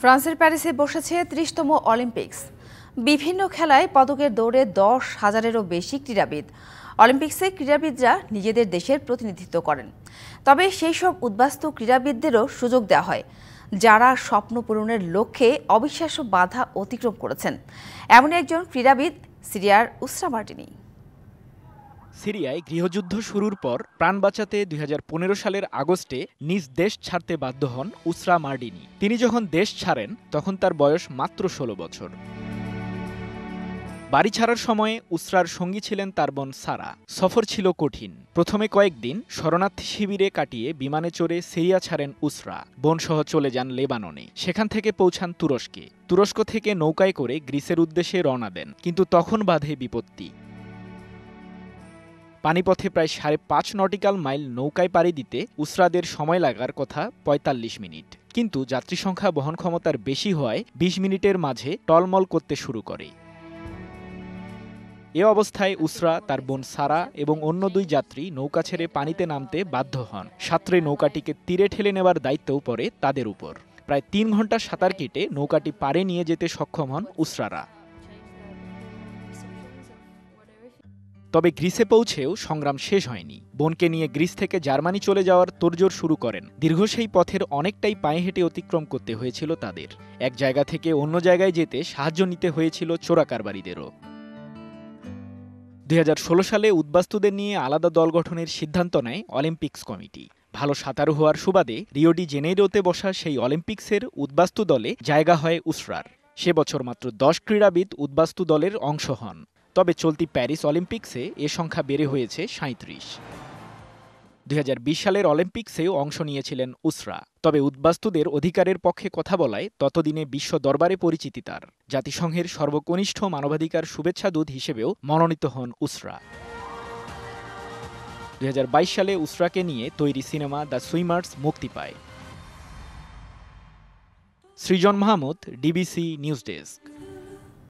ফ্রান্সের প্যারিসে বসেছে ৩০তম অলিম্পিক্স। বিভিন্ন খেলায় পদকের দৌড়ে ১০,০০০-এরও বেশি ক্রীড়াবিদ। অলিম্পিক্সে ক্রীড়াবিদরা নিজেদের দেশের প্রতিনিধিত্ব করেন। তবে সেই সব উদ্বাস্তু ক্রীড়াবিদদেরও সুযোগ দেওয়া হয়, যারা স্বপ্ন পূরণের লক্ষ্যে অবিশ্বাস্য বাধা অতিক্রম করেছেন। এমন একজন ক্রীড়াবিদ সিরিয়ার উসরা মার্টিনি। সিরিয়ায় গৃহযুদ্ধ শুরুর পর প্রাণ বাঁচাতে ২০১৫ সালের আগস্টে নিজ দেশ ছাড়তে বাধ্য হন উসরা মার্ডিনি। তিনি যখন দেশ ছাড়েন তখন তার বয়স মাত্র ১৬ বছর। বাড়ি ছাড়ার সময়ে উসরার সঙ্গী ছিলেন তার বোন সারা। সফর ছিল কঠিন। প্রথমে কয়েকদিন শরণার্থী শিবিরে কাটিয়ে বিমানে চড়ে সিরিয়া ছাড়েন উসরা। বোনসহ চলে যান লেবাননে। সেখান থেকে পৌঁছান তুরস্কে। তুরস্ক থেকে নৌকায় করে গ্রিসের উদ্দেশ্যে রওনা দেন, কিন্তু তখন বাধে বিপত্তি। পানিপথে প্রায় ৫.৫ নটিক্যাল মাইল নৌকায় পাড়ি দিতে উসরাদের সময় লাগার কথা ৪৫ মিনিট, কিন্তু যাত্রী সংখ্যা বহন ক্ষমতার বেশি হওয়ায় ২০ মিনিটের মাঝে টলমল করতে শুরু করে। এ অবস্থায় উসরা, তার বোন সারা এবং অন্য ২ যাত্রী নৌকা ছেড়ে পানিতে নামতে বাধ্য হন। সাঁতরে নৌকাটিকে তীরে ঠেলে নেওয়ার দায়িত্বও পড়ে তাদের উপর। প্রায় ৩ ঘন্টা সাঁতার কেটে নৌকাটি পাড়ে নিয়ে যেতে সক্ষম হন উসরারা। তবে গ্রিসে পৌঁছেও সংগ্রাম শেষ হয়নি। বোনকে নিয়ে গ্রিস থেকে জার্মানি চলে যাওয়ার তোড়জোড় শুরু করেন। দীর্ঘ সেই পথের অনেকটাই পায়ে হেঁটে অতিক্রম করতে হয়েছিল তাদের। এক জায়গা থেকে অন্য জায়গায় যেতে সাহায্য নিতে হয়েছিল চোরাকারবারিদেরও। ২০১৬ সালে উদ্বাস্তুদের নিয়ে আলাদা দল গঠনের সিদ্ধান্ত নেয় অলিম্পিক্স কমিটি। ভালো সাঁতারু হওয়ার সুবাদে রিও ডি জেনেইরোতে বসা সেই অলিম্পিক্সের উদ্বাস্তু দলে জায়গা হয় উসরার। সে বছর মাত্র ১০ ক্রীড়াবিদ উদ্বাস্তু দলের অংশ হন। তবে চলতি প্যারিস অলিম্পিক্সে এ সংখ্যা বেড়ে হয়েছে ৩৭। ২০২০ সালের অলিম্পিক্সেও অংশ নিয়েছিলেন উসরা। তবে উদ্বাস্তুদের অধিকারের পক্ষে কথা বলায় ততদিনে বিশ্ব দরবারে পরিচিতি তার। জাতিসংঘের সর্বকনিষ্ঠ মানবাধিকার শুভেচ্ছাদূত হিসেবেও মনোনীত হন উসরা। ২০২২ সালে উসরাকে নিয়ে তৈরি সিনেমা দ্য সুইমার্স মুক্তি পায়। সৃজন মাহমুদ, ডিবিসি নিউজ ডেস্ক।